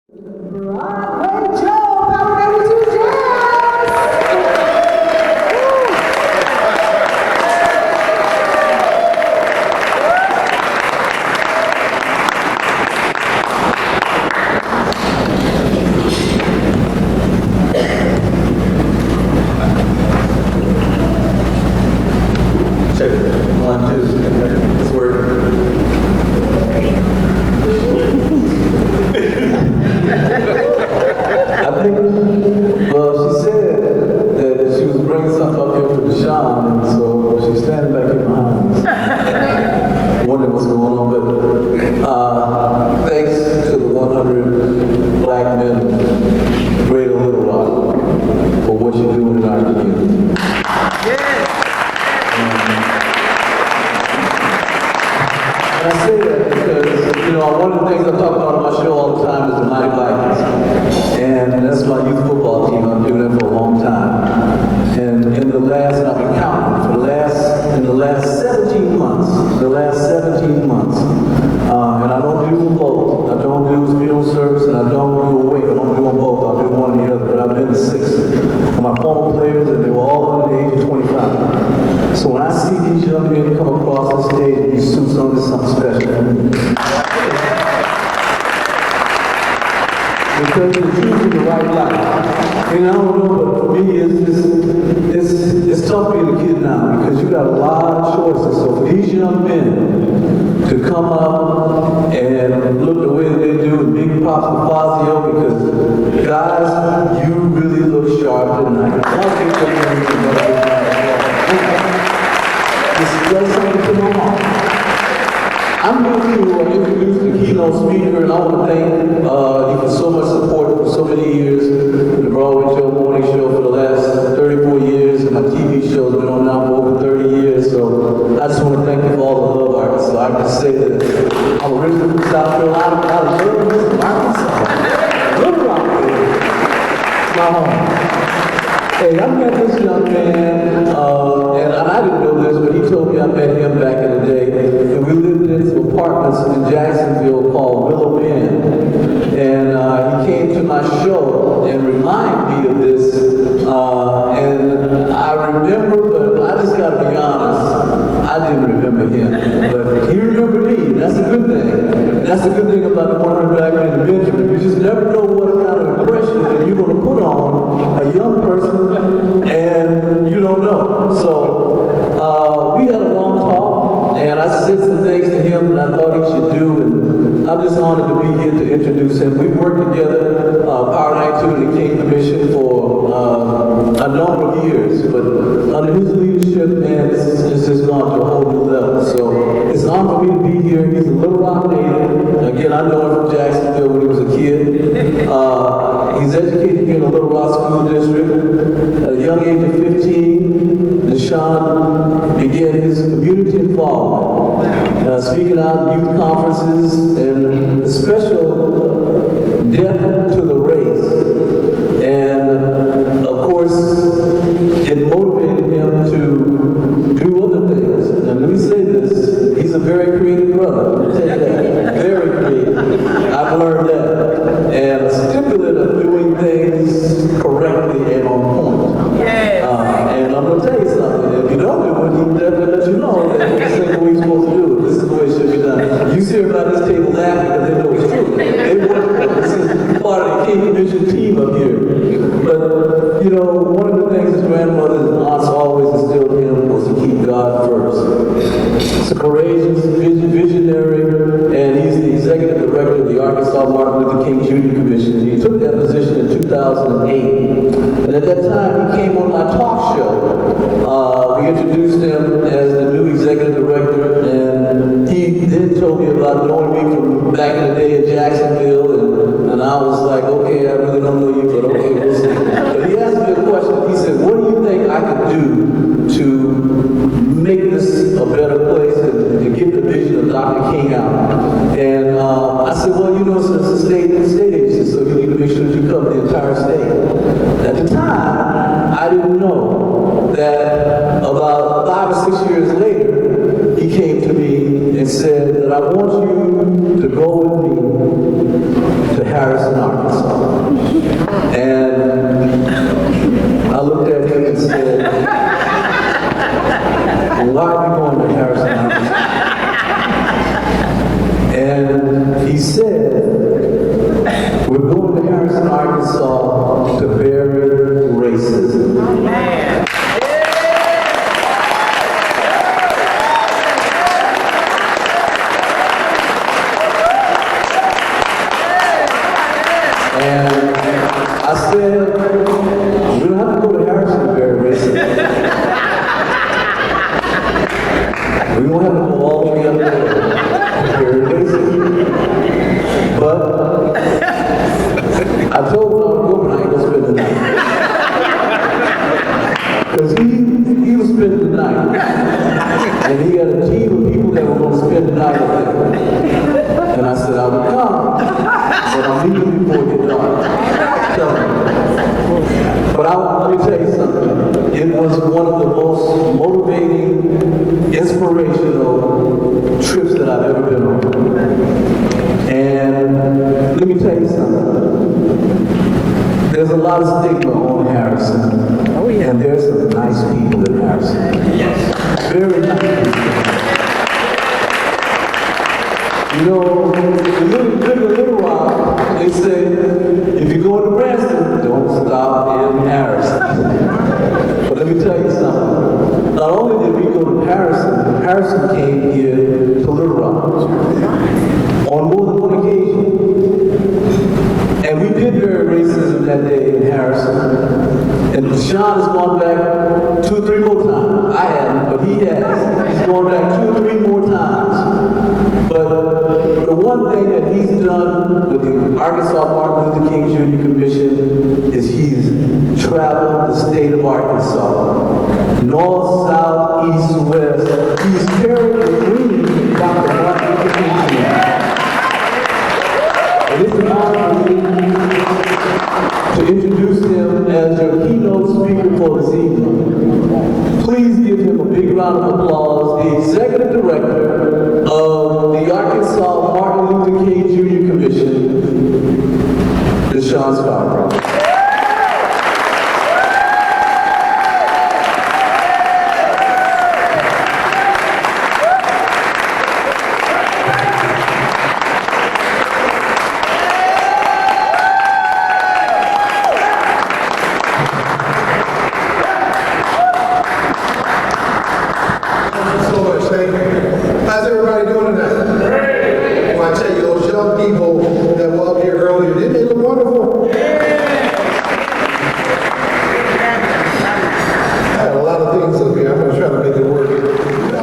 Broadway Joe, Power 92 Jazz! Check it. 1, 2, it's working. I think, well, she said that she was bringing something up here for DuShun, and so she's standing back here behind us. Wondering what's going on, but thanks to the 100 black men of Greater Little Rock for what you're doing in our community. And I say that because, one of the things I talk about on my show all the time is the Mighty Vikings. And that's my youth football team. I've been doing that for a long time. And in the last, and I've been counting, in the last 17 months, and I don't do them both. I don't do funeral service and I don't do a wake. I don't do them both. I'll do one or the other. But I've been to 6 of my former players, and they were all under the age of 25. So when I see these young men come across the stage with these suits on, there's something special for me. Because they're choosing the right life. And I don't know, but for me, it's tough being a kid now because you got a lot of choices. So for these young men to come up and look the way that they do, and big props to Fazio, because guys, you really look sharp tonight. Display something to my mom. I'm going to introduce the keynote speaker, and I want to thank you for so much support for so many years. The Broadway Joe Morning Show for the last 34 years, and my TV show has been on now for over 30 years. So I just want to thank you for all the love artists. So I can say that I'm originally from South Carolina, but I love this Arkansas. Little Rock, my home. Hey, I met this young man, and I didn't know this, but he told me I met him back in the day. And we lived in some apartments in Jacksonville called Willow Bend. And he came to my show and reminded me of this. And I remember, but I just got to be honest, I didn't remember him. But he remembered me. That's a good thing. That's the good thing about the 100 Black Men in Benjamin. You just never know what kind of impression that you're going to put on a young person, and you don't know. So we had a long talk, and I said some things to him that I thought he should do, and I'm just honored to be here to introduce him. We've worked together, Power 92 and the King Commission for a number of years, but under his leadership, man, it's just gone to a whole new level. So it's an honor for me to be here. He's a Little Rock native. Again, I know him from Jacksonville when he was a kid. He's educated here in the Little Rock School District. At a young age of 15, DuShun began his community involvement, speaking out at youth conferences, and a special death to the race. And of course, it motivated him to do other things. And let me say this, he's a very creative brother. Let me tell you that. Very creative. I've learned that. And a stimulant of doing things correctly and on point. Yes. And I'm going to tell you something. If you don't do it, he definitely let you know that this ain't the way you're supposed to do it. This is the way it should be done. You see everybody at this table laughing because they know it's true. They work. This is part of the King Commission team up here. But, one of the things his grandmothers and aunts always instilled in him was to keep God first. He's a courageous visionary, and he's the executive director of the Arkansas Martin Luther King Jr. Commission. He took that position in 2008. And at that time, he came on my talk show. We introduced him as the new executive director, and he then told me about knowing me from back in the day in Jacksonville, and I was like, okay, I really don't know you, but okay, we'll see. But he asked me a question. He said, what do you think I could do to make this a better place and to get the vision of Dr. King out? And I said, well, it's a state agency, so you need to make sure that you cover the entire state. At the time, I didn't know that about 5 or 6 years later, he came to me and said that I want you to go with me to Harrison, Arkansas. He said, we're going to Harrison, Arkansas to bury racism. And I said, we don't have to go to Harrison to bury racism. We don't have to go all the way up there to bury racism. But I told him I was going, I ain't gonna spend the night. Because he was spending the night. And he had a team of people that were gonna spend the night up there. And I said, I would come, but I'm leaving before it gets dark. But let me tell you something. It was one of the most motivating, inspirational trips that I've ever been on. And let me tell you something. There's a lot of stigma on Harrison. Oh, yeah. And there's some nice people in Harrison. Yes. Very nice people. You know, in Little Rock, they say, if you go to Nebraska, don't stop in Harrison. But let me tell you something. Not only did we go to Harrison, Harrison came here to Little Rock on more than one occasion. And we did bury racism that day in Harrison. And DuShun has gone back 2 or 3 more times. I haven't, but he has. He's gone back 2 or 3 more times. But the one thing that he's done with the Arkansas Martin Luther King Jr. Commission is he's traveled the state of Arkansas. North, south, east, west. He's carried the dream of Dr. Martin Luther King Jr. And it's an honor for me to introduce him as your keynote speaker for this evening. Please give him a big round of applause, the Executive Director of the Arkansas Martin Luther King Jr. Commission, DuShun Scarbrough. How's everybody doing tonight? Great. Well, I tell you, those young people that were up here earlier, didn't they look wonderful? I had a lot of things up here. I'm going to try to make it work. I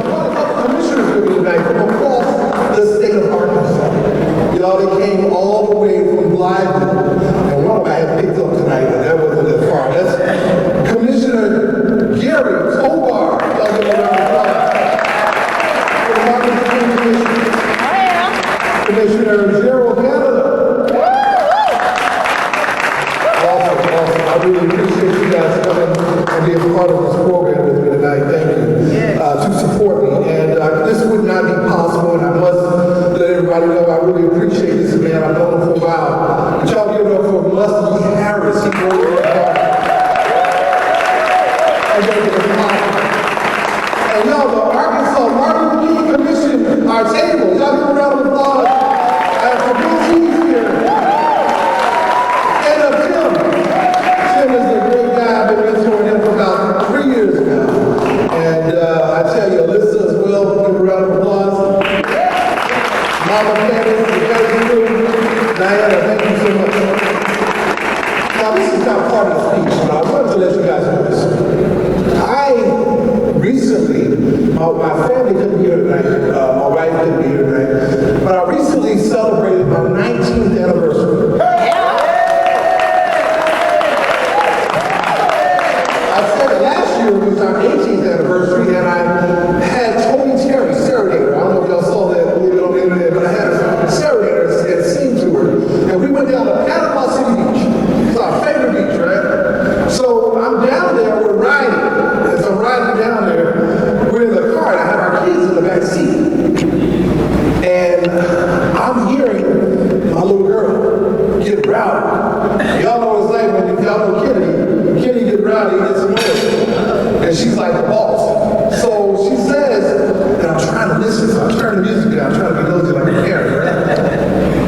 want a couple commissioners with me tonight from across the state of Arkansas. Y'all, they came all the way from Blythe. And one of them I had picked up tonight, but that wasn't that far. That's Commissioner Gary Tobar. Y'all give a round of applause. Commissioner Gerald Canada. Awesome. I really appreciate you guys coming and being part of this program with me tonight. Thank you to support me. And this would not be possible, and I must let everybody know I really appreciate this man. I've known him for a while. But y'all give it up for Muskie Harris. He wrote it hard. And y'all, the Arkansas Martin Luther King Commission, our table. Y'all give a round of applause. For Bill G's here. And Tim. Tim is a great guy. I've been mentoring him for about 3 years now. And I tell you, Alyssa as well, give a round of applause. Mama Candace, the president. Diana, thank you so much. Now, this is not part of the speech, but I wanted to let you guys know this. I recently, my family couldn't be here tonight. My wife couldn't be here tonight. But I recently celebrated my 19th anniversary. I said that last year was our 18th anniversary, and I had Tony Terry serenade her. I don't know if y'all saw that a little bit on the internet, but I had a serenade her and sing to her. And we went down to Panama City Beach. It's our favorite beach, right? So I'm down there, we're riding. As I'm riding down there, we're in the car, and I have our kids in the back seat. And I'm hearing my little girl get rowdy. Y'all know what it's like when y'all know Kenny get rowdy, he gets annoyed. And she's like the boss. So she says, and I'm trying to listen, so I turn the music down, I'm trying to be nosy like a parent, right?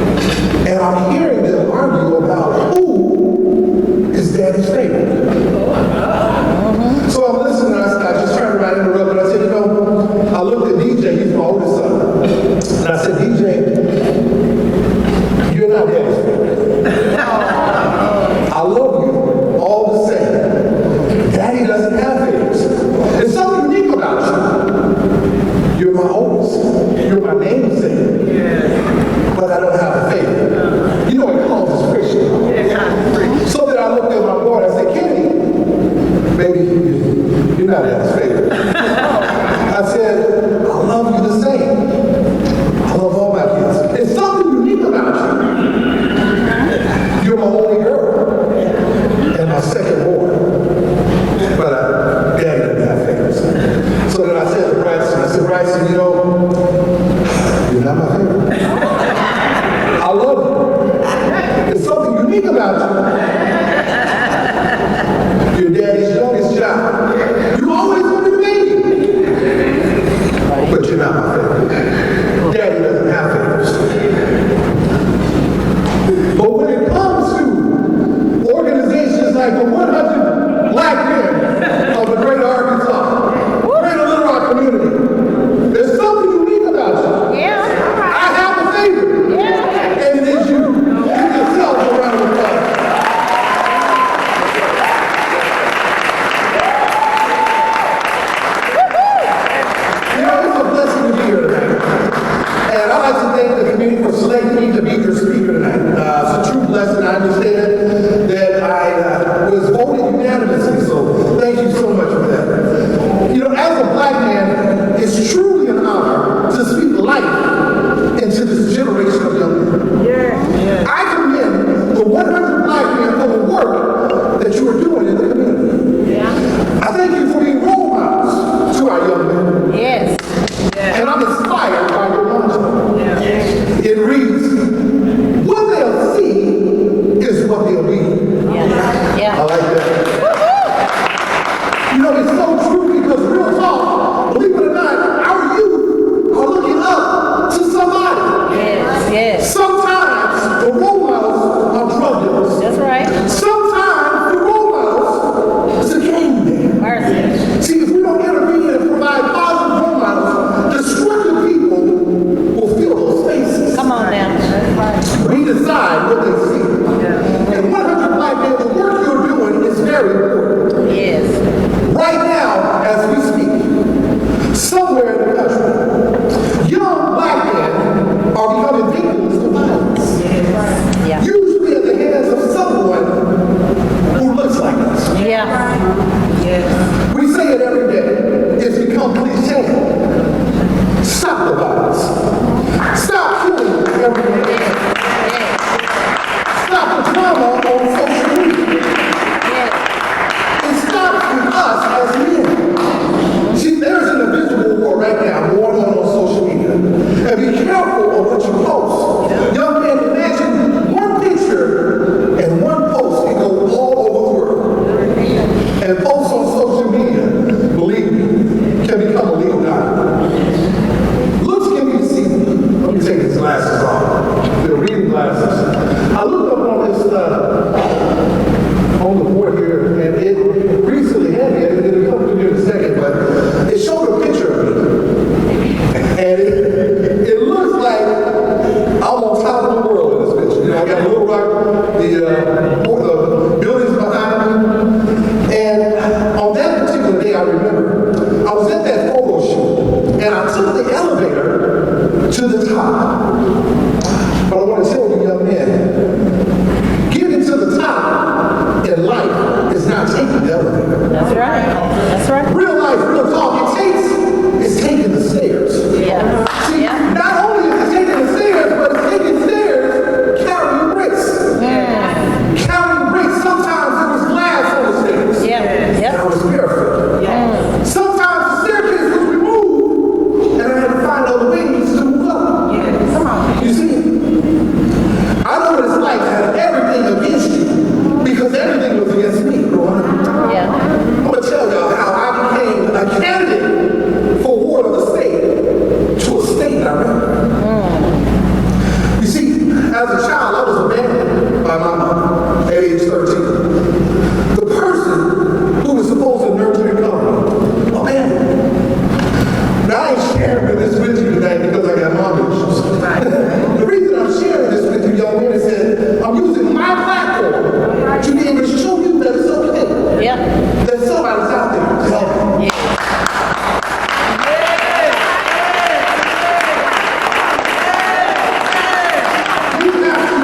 unique about you, your daddy's youngest child. You always want to be the baby. But you're not my favorite. Daddy doesn't have favorites. But when it comes to organizations like the 100 Black Men of the Greater Arkansas, Greater Little Rock community, there's something unique about you. Yeah. I have a favorite. Yeah. And it is you. Give yourself a round of applause. You know, it's a blessing to be here tonight. And I'd like to thank the community for selecting me to be your speaker tonight. It's a true blessing. I understand that I was voted unanimously, so thank you so much for that. You know, as a Black man, it's truly an honor to speak life into this generation of young men. I commend the 100 Black men for the work that you are doing in the community. I thank you for being role models to our young men. Yes. And I'm inspired by your motto. It reads, what they'll see is what they'll be. Yeah. I like that. You know, it's so true because real talk, believe it or not, our youth are looking up to somebody. Yes. Yes. Sometimes the role models are drug dealers. That's right. Sometimes the role models is a game man. Mercy. See, if we don't intervene and provide positive role models, destructive people will fill those spaces. Come on now. We decide what they see. And 100 Black Men, the work you're doing is very important. Yes. Right now, as we speak, somewhere in the country, young Black men are becoming victims of violence. Yeah. Usually at the hands of someone who looks like us. Yeah. Yes. We say it every day. It's become cliche. Stop the violence. Stop killing every day. Yes. Stop the drama on social media. Yes. It stops with us as men. See, there's an invisible war right now going on social media. And be careful of what you post. Young men, imagine one picture and one post can go all over the world. And posts on social media, believe me, can become a legal document. Looks can be deceiving. Let me take these glasses off. They're reading glasses. I looked up on this, on the board here, and it recently had me, and it'll come to you in a second, but it showed a picture of me. And it looks like I'm on top of the world in this picture. You know, I got a little rock, the buildings behind me. And on that particular day, I remember, I was at that photo shoot, and I took the elevator to the top. But I want to tell you, young men, getting to the top in life is not taking the elevator. That's right. That's right. Real life, real talk, it's taking the stairs. Yeah. See, Yeah. not only is it taking the stairs, but it's taking stairs carrying bricks. Yeah. Carrying bricks, sometimes there was glass on the stairs. Yeah. And I Yep. was barefoot. Yeah. Sometimes the staircase was removed, and I had to find other ways to move up. Come on. You see, I know what it's like to have everything against you, because everything was against me growing up. Yeah. I'm going to tell y'all how I became a candidate for ward of the state to a state director. You see, as a child, I was abandoned by my mom at age 13. The person who was supposed to nurture and cover abandoned me. Now, I ain't sharing this with you tonight because I got mom issues. The reason I'm sharing this with you, young men, is that I'm using my platform to be able to show you that it's okay. Yep. That somebody's out there to help you. Yeah. You have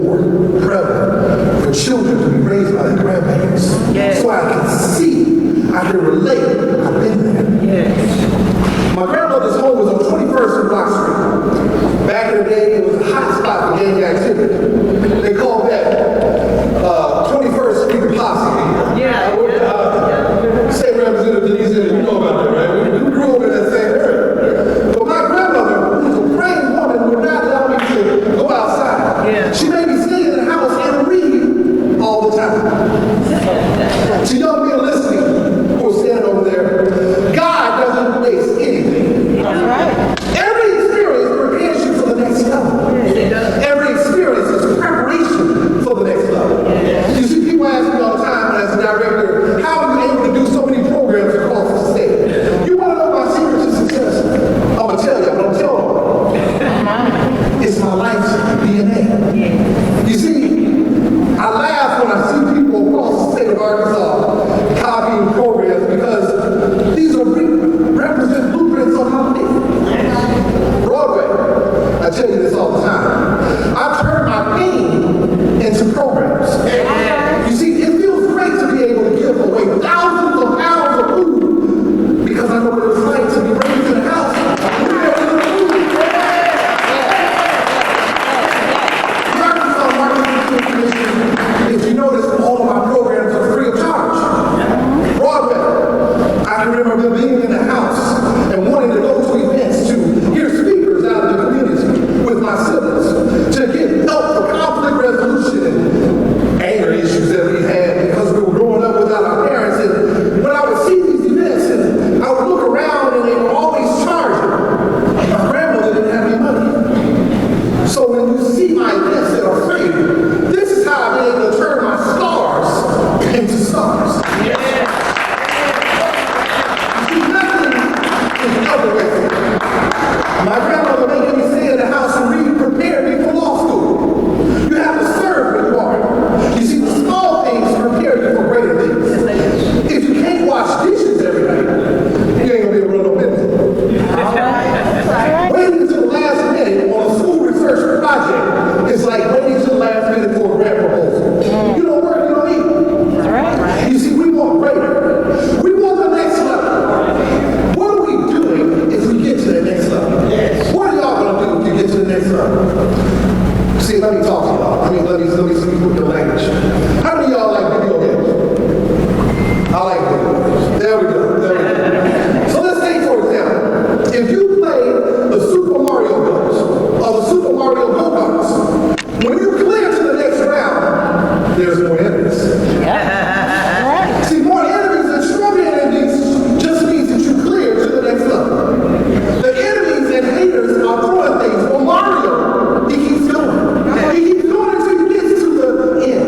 more prevalent for children to be raised by their grandparents. Yes. So I can see, I can relate, I've been there. Yes. My grandmother's home was on 21st and Block Street. Back in the day, it was a hot spot for gang activity. They called that 21st Street Posse. Yeah. State Representative Denise, you know about that, right? We grew up in that same area. But my grandmother, who was a praying woman, would not allow me to go outside. Yeah. She made me stay in the house and read all the time. To young men listening who are standing over there, God doesn't waste anything. That's right. Every experience prepares you for the next level. Yes, it does. Every experience is preparation for the next level. Yes. You see, people ask me all the time as a director, how are you able to do so many programs across the state? You want to know my secret to success? I'm going to tell you, I'm going to tell you. It's my life's DNA. You see, I laugh when I see people across the state of Arkansas copying programs because these are represent blueprints on how to live. Broadway, I tell you this all the time. I've turned my pain into programs. You see, it feels great to be able to give away thousands of pounds of food because I know what it's like to be raised in a house. The Arkansas Marketing Commission, if you notice, all of my programs are free of charge. Broadway, I can remember being in the house and wanting to go to events to hear speakers out of the community with my siblings to get help for conflict resolution and anger issues that we had because we were growing up without our parents. And when I would see these events and I would look around and they were always charging, my grandmother didn't have any money. So when you see my events that are free, this is how I've been able to turn my stars into stars. My grandmother made me stay in the house and read, prepare me for law school. You have to serve where you are. You see, the small things prepare you for greater things. If you can't wash dishes every night, you ain't gonna be able to run no business. Waiting until the last minute on a school research project is like waiting until the last minute for a grant proposal. You don't work, you don't eat. That's right. You see, we want greater. We want the next level. What are we doing if we get to the next level? Yes. What are y'all gonna do if you get to the next level? See, let me talk to y'all. Let me speak with your language. How many of y'all like video games? I like video games. There we go. There we go. So let's take, for example, if you play the Super Mario Bros. Or the Super Mario Go-Karts, when you clear to the next round, there's more enemies. Yeah. See, more enemies and stronger enemies just means that you clear to the next level. The enemies and haters are throwing things. Well, Mario, he keeps going. He keeps going until he gets to the end.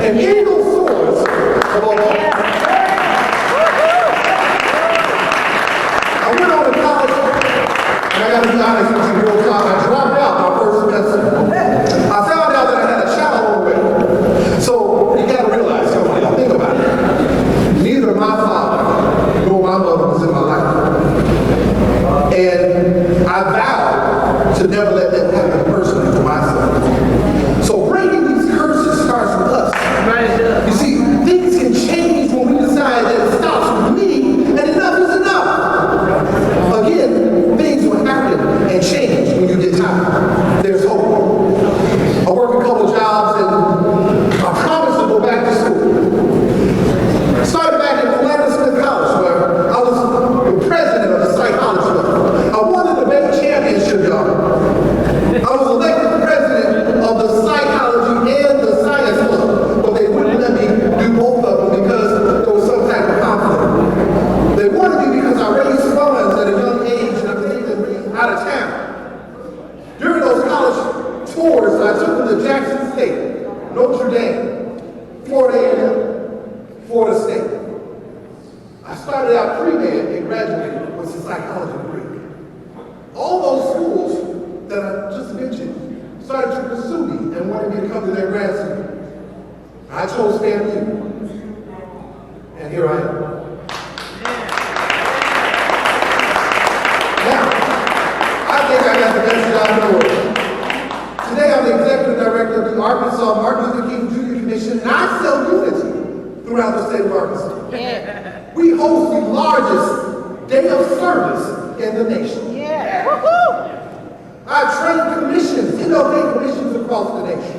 And eagle soars above all. I went on to college, and I got to be honest with you real time. I dropped out my first semester. I found out that I had a child on the way. So you got to realize, come on, y'all think about it. Neither my father nor my mother was in my life. And I vowed to never let that happen personally to myself. So breaking these curses starts with us. You see, things can change when we decide that it stops with me and enough is enough. Again, things will happen and change when you get tired. There's hope. I work a couple jobs and I promised to go back to school. Started back at Atlanta Smith College where I was the president of the psychology club. I wanted to make a championship, y'all. I was elected president of the psychology and the science club, but they wouldn't let me do both of them because there was some type of conflict. They wanted me because I raised funds at a young age and I made them out of town. During those college tours, I took them to Jackson State, Notre Dame, Florida A&M, Florida State. I started out pre-med and graduated with a psychology degree. All those schools that I just mentioned started to pursue me and wanted me to come to their grad school. I chose FAMU, and here I am. Now, I think I got the best job in the world. Today, I'm the executive director of the Arkansas Martin Luther King Jr. Commission, and I sell unity throughout the state of Arkansas. Yeah. We host the largest day of service in the nation. Yeah. Woohoo! I've trained commissions, MLK commissions across the nation.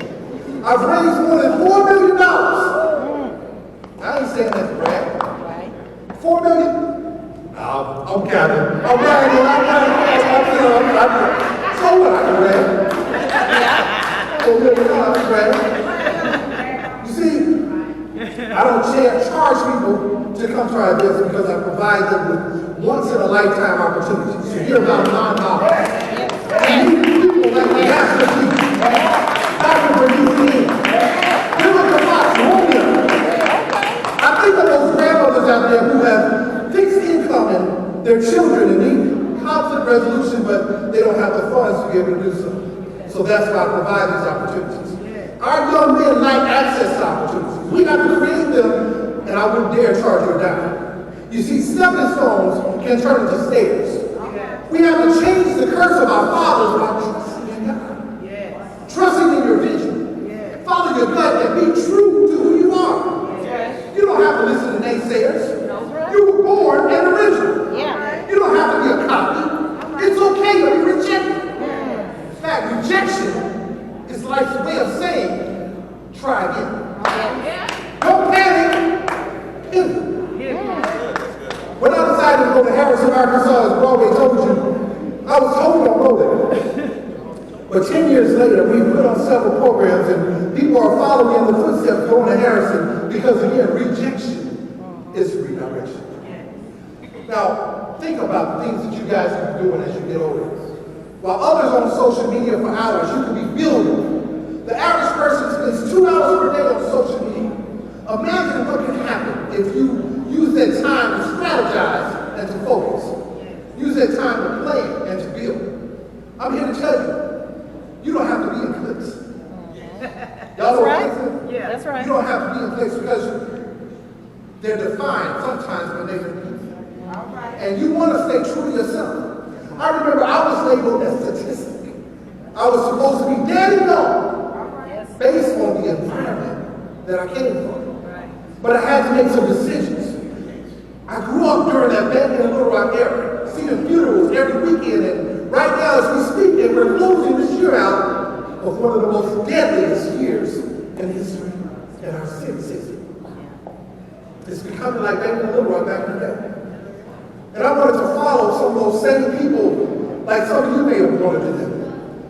I've raised more than $4 million. I ain't saying that to brag. Right. $4 million? I'm counting. I'm bragging. So what? I can brag. $4 million, I can brag. You see, I don't charge people to come to our events because I provide them with once-in-a-lifetime opportunities to hear about non-knowledge. People like the Master Chief, Dr. Bernice, Biblical Fox, Romeo. I think of those grandmothers out there who have fixed income and their children and need conflict resolution, but they don't have the funds to be able to do so. So that's why I provide these opportunities. Our young men like access to opportunities. We have to create them, and I wouldn't dare charge you a dime. You see, stepping stones can turn into stairs. We have to change the curse of our fathers by trusting in God. Yes. Trusting in your vision. Yes. Follow your gut and be true to who you are. Yes. You don't have to listen to naysayers. Right. You were born an original. Yeah. You don't have to be a copy. It's okay to be rejected. Yeah. In fact, rejection is life's way of saying, try again. Yeah. Don't panic. Pivot. When I decided to go to Harrison, Arkansas, as Broadway told you, I was told don't go there. But 10 years later, we put on several programs and people are following in the footsteps going to Harrison because, again, rejection is redirection. Now, think about the things that you guys are doing as you get older. While others on social media for hours, you can be building. The average person spends 2 hours per day on social media. Imagine what can happen if you use that time to strategize and to focus. Use that time to play and to build. I'm here to tell you, you don't have to be in clicks. Y'all know what I'm saying? Yeah, that's right. You don't have to be in clicks because they're defined sometimes by negative people. And you want to stay true to yourself. I remember I was labeled as statistic. I was supposed to be dead and gone based on the environment that I came from. But I had to make some decisions. I grew up during that Benton and Little Rock era, seeing funerals every weekend, and right now as we speak, and we're closing this year out of one of the most deadliest years in history in our city system. It's becoming like Benton and Little Rock back in the day. And I wanted to follow some of those same people, like some of you may have wanted to do.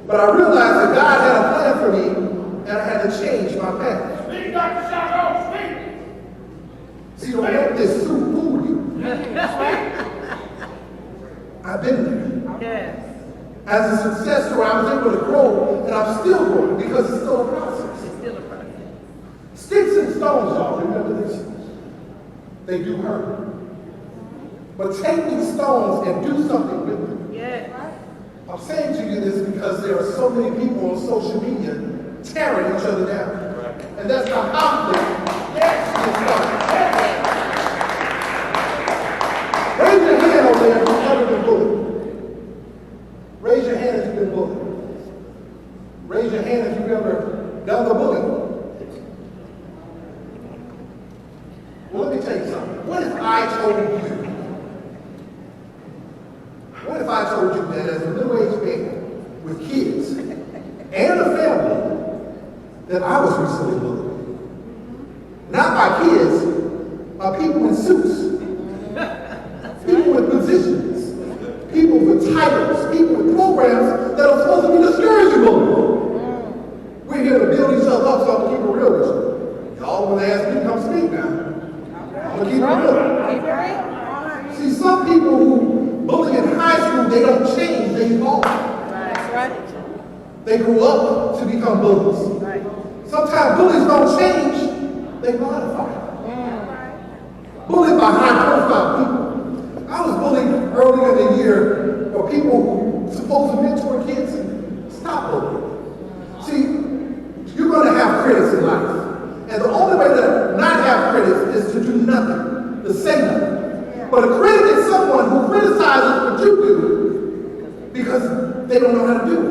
But I realized that God had a plan for me, and I had to change my path. Speak, Dr. Scarbrough, speak! See, don't let this suit fool you. I've been there. Yes. As a success story, I was able to grow, and I'm still growing because it's still a process. It's still a process. Sticks and stones, y'all, remember this? They do hurt. But take these stones and do something with them. Yeah. I'm saying to you this because there are so many people on social media tearing each other down. And that's not conflict. Raise your hand over there if you've ever been bullied. Raise your hand if you've been bullied. Raise your hand if you've ever done the bullying. Well, let me tell you something. What if I told you? What if I told you that as a middle-aged man with kids and a family that I was recently bullied? Not by kids, by people in suits, people with positions, people with titles, people with programs that are supposed to be discouraging bullying. We're here to build each other up, so I'm going to keep it real with you. Y'all want to ask me to come speak now. I'm going to keep it real. See, some people who bully in high school, they don't change, they evolve. That's right. They grew up to become bullies. Right. Sometimes bullies don't change, they modify. Bullied by high-profile people. I was bullied earlier in the year for people who were supposed to mentor kids and stop bullying. See, you're going to have critics in life. And the only way to not have critics is to do nothing, to say nothing. But a critic is someone who criticizes what you do because they don't know how to do it.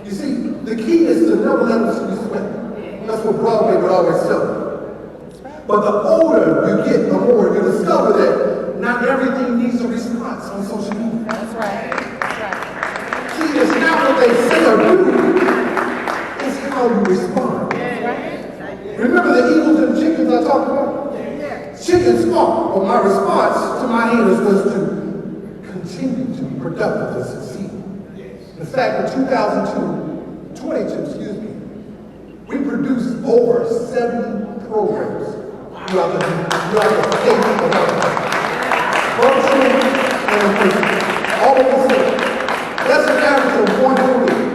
You see, the key is to never let them see you sweat. That's what Broadway would always tell you. But the older you get, the more you discover that not everything needs a response on social media. That's right. That's right. See, it's not what they say or do, it's how you respond. Remember the eagles and chickens I talked about? Chickens fought, but my response to my haters was to continue to be productive and succeed. In fact, in 2022, we produced over 70 programs throughout the state of Alabama. Virtual and in person. All over the state. That's an average of 1 per week.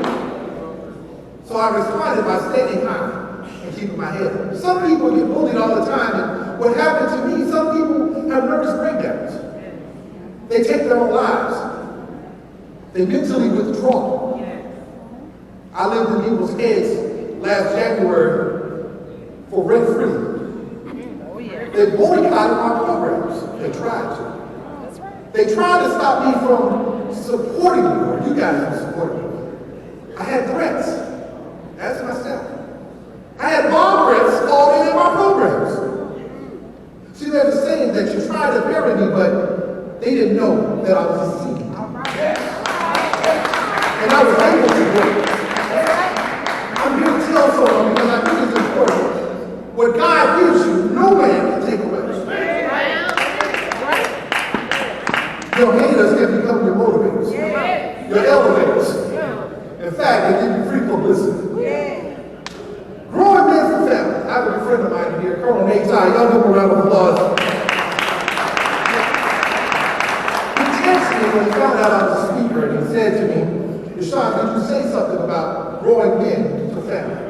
So I responded by standing high and keeping my head up. Some people get bullied all the time, and what happened to me, some people have nervous breakdowns. They take their own lives. They mentally withdraw. I lived in people's heads last January for rent-free. They boycotted my programs. They tried to. They tried to stop me from supporting you, or you guys from supporting me. I had threats. Ask myself. I had bomb threats called in my programs. See, there's a saying that you tried to bury me, but they didn't know that I was a seed. And I was able to grow. I'm here to tell someone because I think it's important. What God gives you, no man can take away. Your haters can become your motivators, your elevators. In fact, they give you free publicity. Growing men for family. I have a friend of mine here, Colonel Nate Ty. Y'all give him a round of applause. He texted me when he found out I was a speaker, and he said to me, DuShun, did you say something about growing men for family?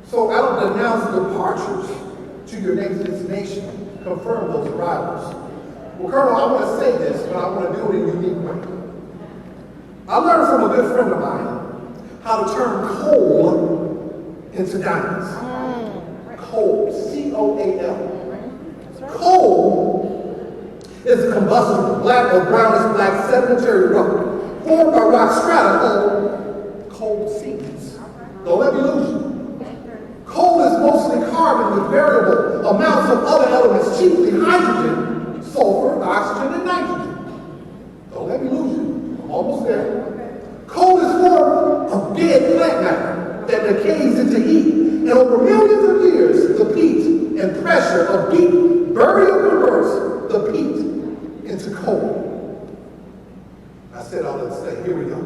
So I don't denounce departures to your next destination. Confirm those arrivals. Well, Colonel, I want to say this, but I want to do it in a unique way. I learned from a good friend of mine how to turn coal into diamonds. Coal, C-O-A-L. Coal is a combustible, black or brownish black sedimentary rock formed by rock strata called coal seams. Don't let me lose you. Coal is mostly carbon with variable amounts of other elements, chiefly hydrogen, sulfur, oxygen, and nitrogen. Don't let me lose you. I'm almost there. Coal is formed of dead plant matter that decays into heat, and over millions of years, the heat and pressure of deep burial converts the peat into coal. I said all that to say, here we go.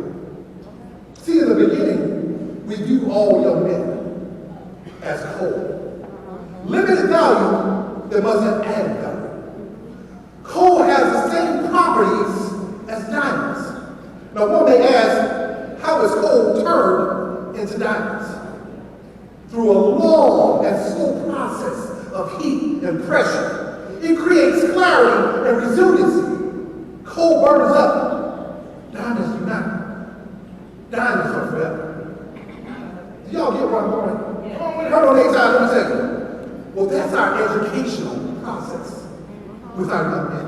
See, in the beginning, we view all young men as coal. Limited value that must have added value. Coal has the same properties as diamonds. Now one may ask, how is coal turned into diamonds? Through a long and slow process of heat and pressure. It creates clarity and resiliency. Coal burns up. Diamonds do not. Diamonds are forever. Do y'all get where I'm going? Hold on, 8 times, let me second. Well, that's our educational process with our young men.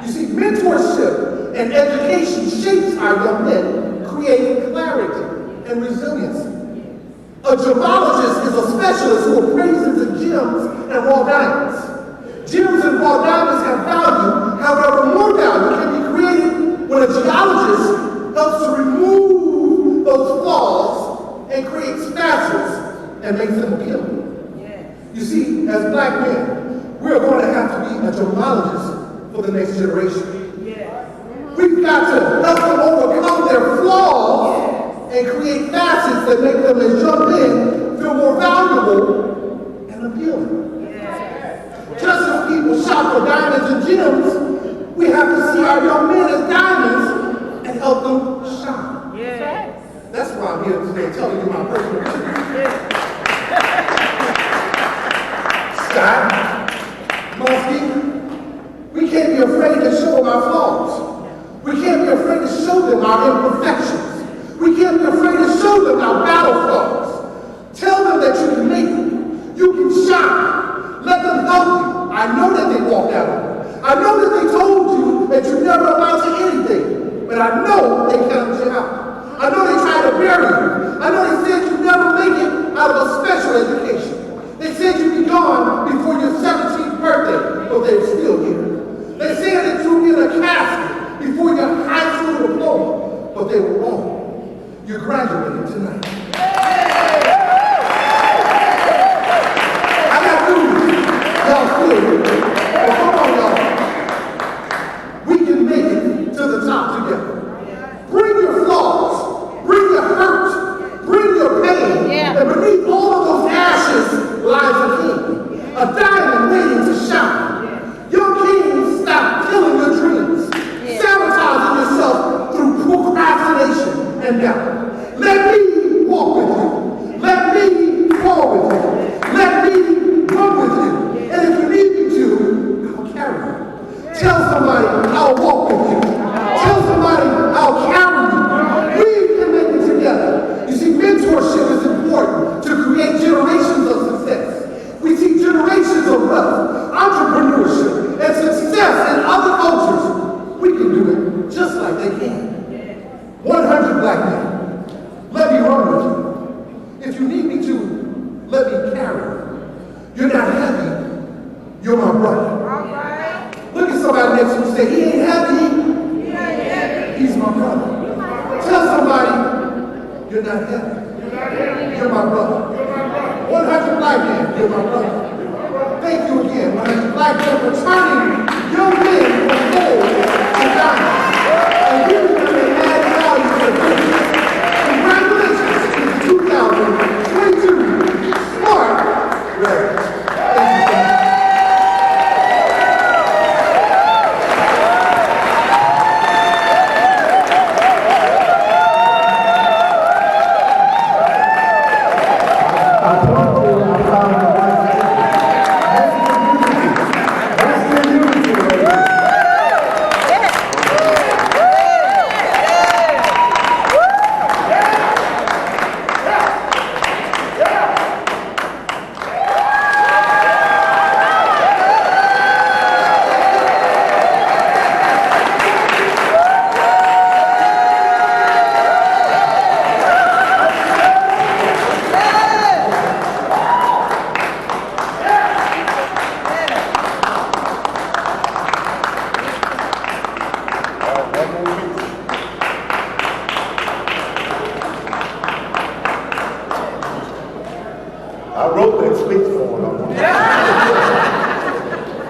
You see, mentorship and education shapes our young men, creating clarity and resiliency. A gemologist is a specialist who appraises the gems and raw diamonds. Gems and raw diamonds have value, however, more value can be created when a geologist helps to remove those flaws and creates facets and makes them appealing. You see, as black men, we're going to have to be a gemologist for the next generation. We've got to help them overcome their flaws and create facets that make them as young men feel more valuable and appealing. Just as people shop for diamonds and gems, we have to see our young men as diamonds and help them shine. That's why I'm here today telling you my personal experience. Scott, Muskie, we can't be afraid to show them our flaws. We can't be afraid to show them our imperfections. We can't be afraid to show them our battle scars. Tell them that you can make it. You can shine. Let them help you. I know that they walked out on you. I know that they told you that you never amount to anything. But I know they counted you out. I know they tried to bury you. I know they said you'd never make it out of a special education. They said you'd be gone before your 17th birthday, but they're still here. They said that you'd be in a casket before your high school diploma, but they were wrong. You're graduating tonight. I got news. Y'all still here. But come on, y'all. We can make it to the top together. Bring your flaws. Bring your hurt. Bring your pain. And beneath all of those ashes lies a king. A diamond waiting to shine. Young kings, stop killing your dreams. Sabotaging yourself through procrastination and doubt. Let me walk with you. Let me fall with you. Let me run with you. And if you need me to, I'll carry you. Tell somebody I'll walk with you. Tell somebody I'll carry you. We can make it together. You see, mentorship is important to create generations of success. We see generations of wealth, entrepreneurship, and success in other cultures. We can do it just like they can. 100 black men. Let me run with you. If you need me to, let me carry you. You're not heavy. You're my brother. Look at somebody next to you and say, he ain't heavy. He's my brother. Tell somebody, you're not heavy. You're my brother. 100 black men, you're my brother. Thank you again, 100 black men, for turning young men from gold to diamonds. And giving them an added value to their business. Congratulations to 2022 Smart Graduates. Thank you so much. I wrote that speech for him.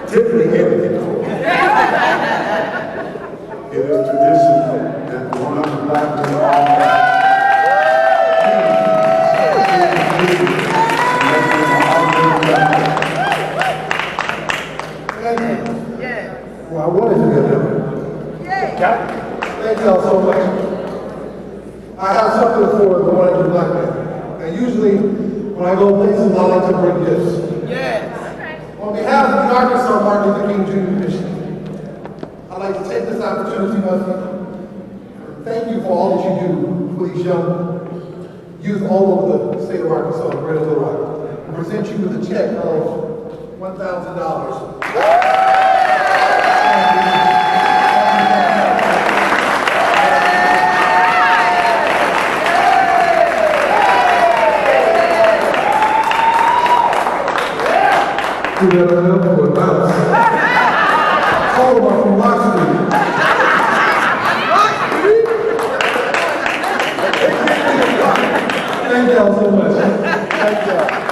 Tiffany handed it to him. It is tradition that one of the black men Well, I wanted to get them. Thank y'all so much. I have something for the 100 black men. And usually, when I go places, I down to bring gifts. Yes. On behalf of the Arkansas Martin Luther King Jr. Mission, I'd like to take this opportunity to thank you for all that you do for these young youth all over the state of Arkansas and Greater Little Rock. I present you with a check of $1,000. You never know for a bounce. Call them up from Rock Street. Thank y'all so much. Thank y'all.